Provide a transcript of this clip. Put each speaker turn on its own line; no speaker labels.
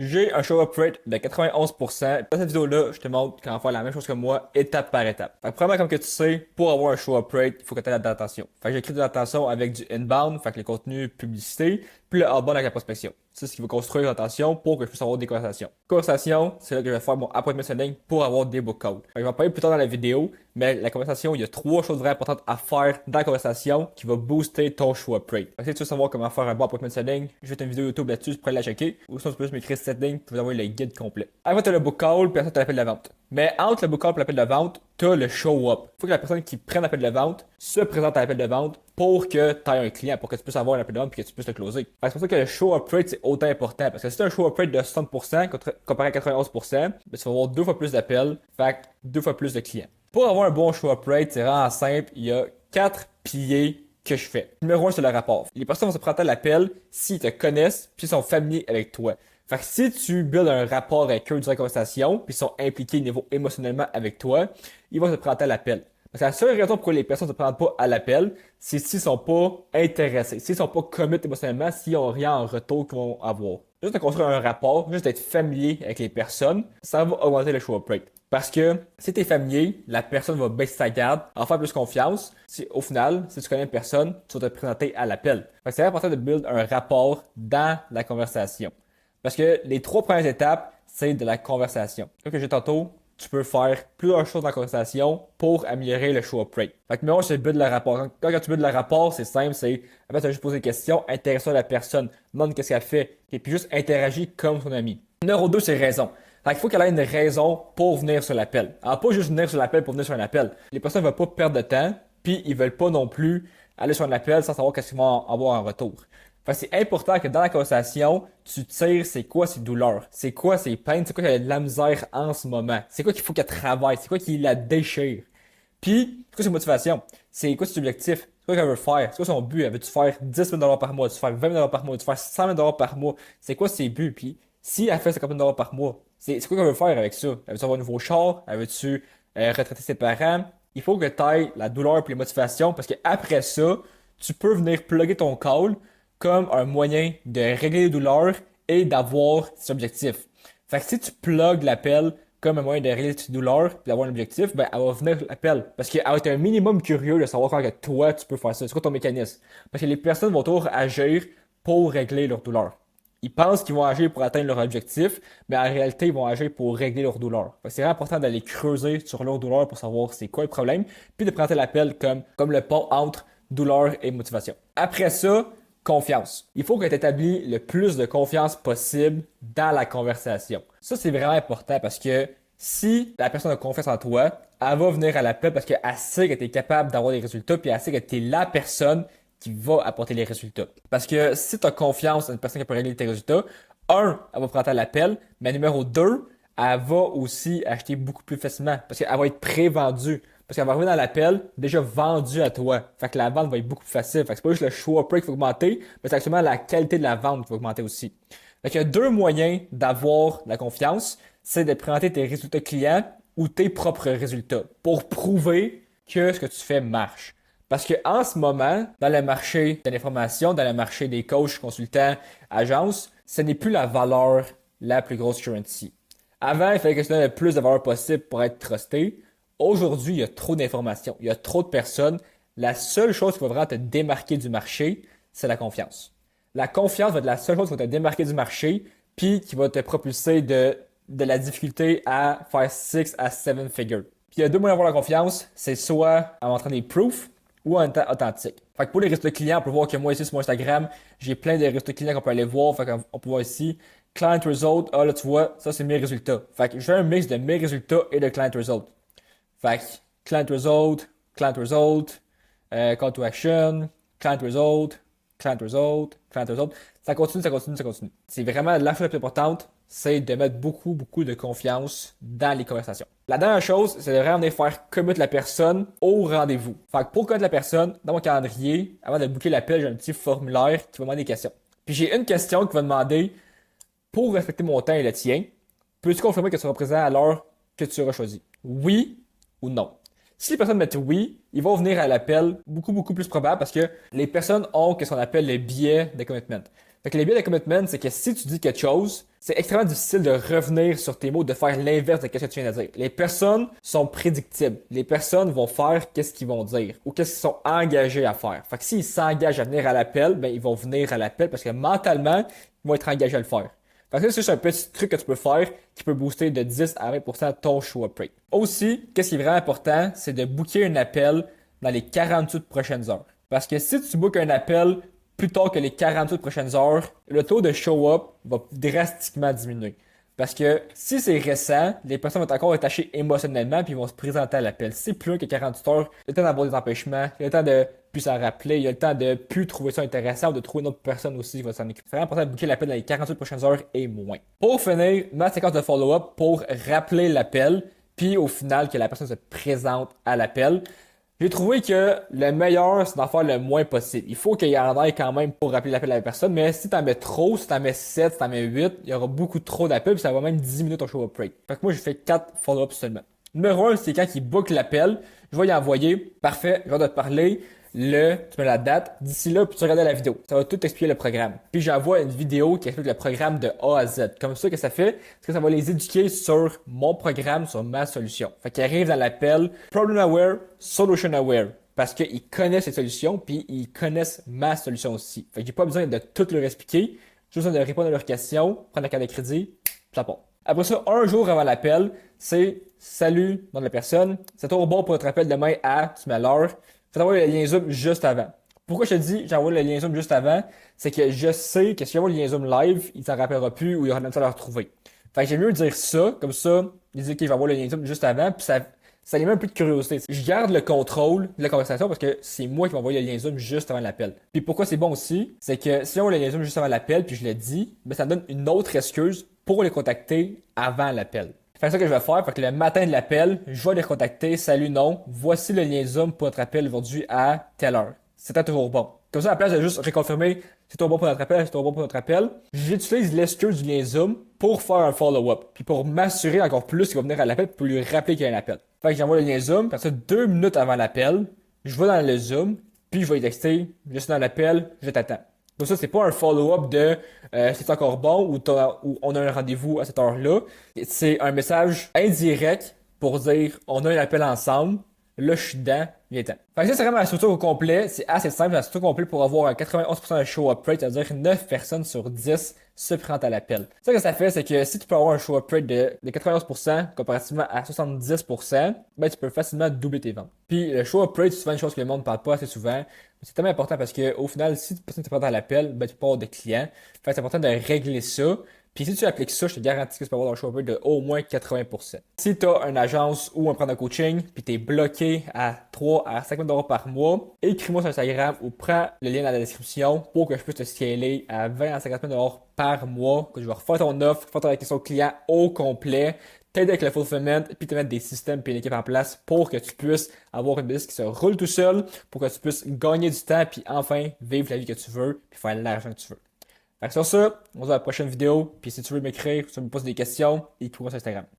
J'ai un show up rate de 91%. Dans cette vidéo-là, je te montre comment faire la même chose que moi, étape par étape. Fait que premièrement, comme que tu sais, pour avoir un show up rate, il faut que tu aies de l'attention. Fait que j'écris de l'attention avec du inbound, fait que les contenus publicité, puis le outbound avec la prospection. C'est ce qui va construire l'attention pour que je puisse avoir des conversations. Conversation, c'est là que je vais faire mon appointment setting pour avoir des book calls. Fait que je vais en parler plus tard dans la vidéo, mais la conversation, il y a trois choses vraiment importantes à faire dans la conversation qui va booster ton show up rate. Fait que si tu veux savoir comment faire un bon appointment setting, je vais faire une vidéo YouTube là-dessus, tu pourrais la checker. Ou sinon, tu peux juste m'écrire setting pour vous envoyer le guide complet. Après, tu as le book call, puis après, tu as l'appel de vente. Mais entre le book call et l'appel de vente, tu as le show up. Il faut que la personne qui prenne l'appel de vente se présente à l'appel de vente pour que tu aies un client, pour que tu puisses avoir un appel de vente et que tu puisses le closer. C'est pour ça que le show up rate, c'est autant important. Parce que si tu as un show up rate de 60% comparé à 91%, ben, tu vas avoir deux fois plus d'appels, fait deux fois plus de clients. Pour avoir un bon show up rate, c'est vraiment simple. Il y a 4 piliers que je fais. Numéro 1, c'est le rapport. Les personnes vont se prendre à l'appel s'ils te connaissent puis sont familiers avec toi. Fait que si tu builds un rapport avec eux durant la conversation puis ils sont impliqués au niveau émotionnellement avec toi, ils vont se prendre à l'appel. Parce que la seule raison pourquoi les personnes ne se prennent pas à l'appel, c'est s'ils sont pas intéressés, s'ils sont pas commit émotionnellement, s'ils ont rien en retour qu'ils vont avoir. Juste de construire un rapport, juste d'être familier avec les personnes, ça va augmenter le show up rate. Parce que si tu es familier, la personne va baisser sa garde, en faire plus confiance. Au final, si tu connais une personne, tu vas te présenter à l'appel. C'est important de build un rapport dans la conversation. Parce que les trois premières étapes, c'est de la conversation. Comme que j'ai tantôt, tu peux faire plusieurs choses dans la conversation pour améliorer le show-up rate. Fait que numéro 1, c'est build le rapport. Quand tu build le rapport, c'est simple, c'est en fait, tu as juste posé des questions, intéresse-toi à la personne, demande qu'est-ce qu'elle fait, et puis juste interagis comme son ami. Numéro 2, c'est raison. Fait qu'il faut qu'elle ait une raison pour venir sur l'appel. Alors, pas juste venir sur l'appel pour venir sur un appel. Les personnes ne veulent pas perdre de temps, puis ils veulent pas non plus aller sur un appel sans savoir qu'est-ce qu'ils vont avoir en retour. Fait que c'est important que dans la conversation, tu tires c'est quoi ses douleurs, c'est quoi ses peines, c'est quoi qu'elle a de la misère en ce moment, c'est quoi qu'il faut qu'elle travaille, c'est quoi qui la déchire. Puis, c'est quoi ses motivations, c'est quoi ses objectifs, c'est quoi qu'elle veut faire, c'est quoi son but, elle veut-tu faire 10 000 $ par mois, tu faire 20 000 $ par mois, tu faire 100 000 $ par mois, c'est quoi ses buts, puis si elle fait 50 000 $ par mois, c'est quoi qu'elle veut faire avec ça, elle veut-tu avoir un nouveau char, elle veut-tu retraiter ses parents, il faut que tu ailles la douleur et les motivations, parce qu'après ça, tu peux venir plugger ton call comme un moyen de régler les douleurs et d'avoir ses objectifs. Fait que si tu plugues l'appel comme un moyen de régler tes douleurs et d'avoir un objectif, ben elle va venir l'appel. Parce qu'elle va être un minimum curieux de savoir comment que toi tu peux faire ça. C'est quoi ton mécanisme? Parce que les personnes vont toujours agir pour régler leurs douleurs. Ils pensent qu'ils vont agir pour atteindre leur objectif, mais en réalité, ils vont agir pour régler leurs douleurs. C'est vraiment important d'aller creuser sur leurs douleurs pour savoir c'est quoi le problème, puis de prendre l'appel comme le pont entre douleur et motivation. Après ça, confiance. Il faut que tu établisses le plus de confiance possible dans la conversation. Ça, c'est vraiment important parce que si la personne a confiance en toi, elle va venir à l'appel parce qu'elle sait que tu es capable d'avoir des résultats, puis elle sait que tu es la personne qui va apporter les résultats. Parce que si tu as confiance en une personne qui peut régler tes résultats, un, elle va prendre à l'appel, mais numéro deux, elle va aussi acheter beaucoup plus facilement parce qu'elle va être pré-vendue. Parce qu'elle va arriver dans l'appel déjà vendue à toi. Fait que la vente va être beaucoup plus facile. Fait que c'est pas juste le show up rate qui va augmenter, mais c'est actuellement la qualité de la vente qui va augmenter aussi. Fait qu'il y a deux moyens d'avoir la confiance. C'est de présenter tes résultats clients ou tes propres résultats pour prouver que ce que tu fais marche. Parce que en ce moment, dans le marché de l'information, dans le marché des coachs, consultants, agences, ce n'est plus la valeur la plus grosse currency. Avant, il fallait que tu donnes le plus de valeur possible pour être trusté. Aujourd'hui, il y a trop d'informations, il y a trop de personnes. La seule chose qui va vraiment te démarquer du marché, c'est la confiance. La confiance va être la seule chose qui va te démarquer du marché, puis qui va te propulser de la difficulté à faire 6 à 7 figures. Puis il y a deux moyens d'avoir la confiance, c'est soit en montrant des proofs ou en étant authentique. Fait que pour les résultats clients, on peut voir que moi ici sur mon Instagram, j'ai plein de résultats clients qu'on peut aller voir. Fait qu'on peut voir ici, client result, ah là tu vois, ça c'est mes résultats. Fait que je fais un mix de mes résultats et de client result. Fait que client result, call to action, client result, client result, client result. Ça continue, ça continue, ça continue. C'est vraiment la chose la plus importante, c'est de mettre beaucoup, beaucoup de confiance dans les conversations. La dernière chose, c'est de vraiment venir faire commit la personne au rendez-vous. Fait que pour connaître la personne, dans mon calendrier, avant de booker l'appel, j'ai un petit formulaire qui va demander des questions. Puis j'ai une question qui va demander, pour respecter mon temps et le tien, peux-tu confirmer que tu seras présent à l'heure que tu auras choisi? Oui ou non. Si les personnes mettent oui, ils vont venir à l'appel beaucoup, beaucoup plus probable parce que les personnes ont ce qu'on appelle le biais de commitment. Fait que les biais de commitment, c'est que si tu dis quelque chose, c'est extrêmement difficile de revenir sur tes mots, de faire l'inverse de ce que tu viens de dire. Les personnes sont prédictibles. Les personnes vont faire qu'est-ce qu'ils vont dire ou qu'est-ce qu'ils sont engagés à faire. Fait que s'ils s'engagent à venir à l'appel, ben ils vont venir à l'appel parce que mentalement, ils vont être engagés à le faire. Fait que ça, c'est juste un petit truc que tu peux faire qui peut booster de 10 à 20% ton show up rate. Aussi, qu'est-ce qui est vraiment important, c'est de booker un appel dans les 48 prochaines heures. Parce que si tu bookes un appel plus tard que les 48 prochaines heures, le taux de show-up va drastiquement diminuer. Parce que si c'est récent, les personnes vont être encore attachées émotionnellement puis ils vont se présenter à l'appel. Si c'est plus loin que 48 heures, il y a le temps d'avoir des empêchements, il y a le temps de plus s'en rappeler, il y a le temps de plus trouver ça intéressant ou de trouver une autre personne aussi qui va s'en occuper. C'est vraiment important de booker l'appel dans les 48 prochaines heures et moins. Pour finir, ma séquence de follow-up pour rappeler l'appel, puis au final que la personne se présente à l'appel. J'ai trouvé que le meilleur, c'est d'en faire le moins possible. Il faut qu'il y en ait quand même pour rappeler l'appel à la personne, mais si t'en mets trop, si t'en mets 7, si t'en mets 8, il y aura beaucoup trop d'appels, puis ça va même diminuer ton show-up rate. Fait que moi, j'ai fait 4 follow-ups seulement. Numéro 1, c'est quand il book l'appel, je vais y envoyer, parfait, je vais te parler, tu mets la date, d'ici là, puis tu regardes la vidéo. Ça va tout expliquer le programme. Puis j'envoie une vidéo qui explique le programme de A à Z. Comme ça, que ça fait, c'est que ça va les éduquer sur mon programme, sur ma solution. Fait qu'ils arrivent dans l'appel Problem Aware, Solution Aware. Parce qu'ils connaissent les solutions, puis ils connaissent ma solution aussi. Fait que j'ai pas besoin de tout leur expliquer. J'ai besoin de répondre à leurs questions, prendre la carte de crédit, puis ça part. Après ça, un jour avant l'appel, c'est salut, nom de la personne. C'est trop bon pour notre appel demain tu mets l'heure. Fais envoyer le lien Zoom juste avant. Pourquoi je te dis j'envoie le lien Zoom juste avant? C'est que je sais que si j'envoie le lien Zoom live, il s'en rappellera plus ou il aura même ça à le retrouver. Fait que j'aime mieux dire ça, comme ça, il dit ok, j'envoie le lien Zoom juste avant, puis ça lui met un peu de curiosité. Je garde le contrôle de la conversation parce que c'est moi qui vais envoyer le lien Zoom juste avant l'appel. Puis pourquoi c'est bon aussi, c'est que si on le lien Zoom juste avant l'appel, puis je le dis, ben ça me donne une autre excuse pour les contacter avant l'appel. C'est ça que je vais faire. Fait que le matin de l'appel, je vais les contacter. Salut, non. Voici le lien Zoom pour notre appel aujourd'hui à telle heure. C'était toujours bon. Comme ça, à la place de juste réconfirmer c'est toujours bon pour notre appel, c'est toujours bon pour notre appel, j'utilise l'excuse du lien Zoom pour faire un follow-up. Puis pour m'assurer encore plus qu'il va venir à l'appel pour lui rappeler qu'il y a un appel. Fait que j'envoie le lien Zoom. Puis ça, 2 minutes avant l'appel, je vais dans le Zoom. Puis je vais lui texter, je suis dans l'appel, je t'attends. Donc ça, c'est pas un follow-up de c'est encore bon ou on a un rendez-vous à cette heure-là. C'est un message indirect pour dire on a un appel ensemble, là je suis dedans, viens-t'en. Fait que ça, c'est vraiment la structure au complet. C'est assez simple, la structure au complet pour avoir un 91% de show-up rate, c'est-à-dire 9 personnes sur 10 se présentent à l'appel. Ce que ça fait, c'est que si tu peux avoir un show-up rate de 91% comparativement à 70%, ben tu peux facilement doubler tes ventes. Puis le show-up rate, c'est souvent une chose que le monde ne parle pas assez souvent. Mais c'est tellement important parce que au final, si personne ne te présente à l'appel, ben tu peux avoir des clients. Fait que c'est important de régler ça. Puis si tu appliques ça, je te garantis que tu peux avoir un show-up rate de au moins 80%. Si tu as une agence ou un programme de coaching, puis tu es bloqué à 3 à 5 000 $ par mois, écris-moi sur Instagram ou prends le lien dans la description pour que je puisse te scaler à 20 à 50 000 $ par mois, que je vais refaire ton offre, faire ton acquisition client au complet, t'aider avec le fulfillment, puis te mettre des systèmes puis une équipe en place pour que tu puisses avoir une business qui se roule tout seul, pour que tu puisses gagner du temps puis enfin vivre la vie que tu veux puis faire l'argent que tu veux. Fait que sur ça, on se voit à la prochaine vidéo, puis si tu veux m'écrire, si tu me poses des questions, écris-moi sur Instagram.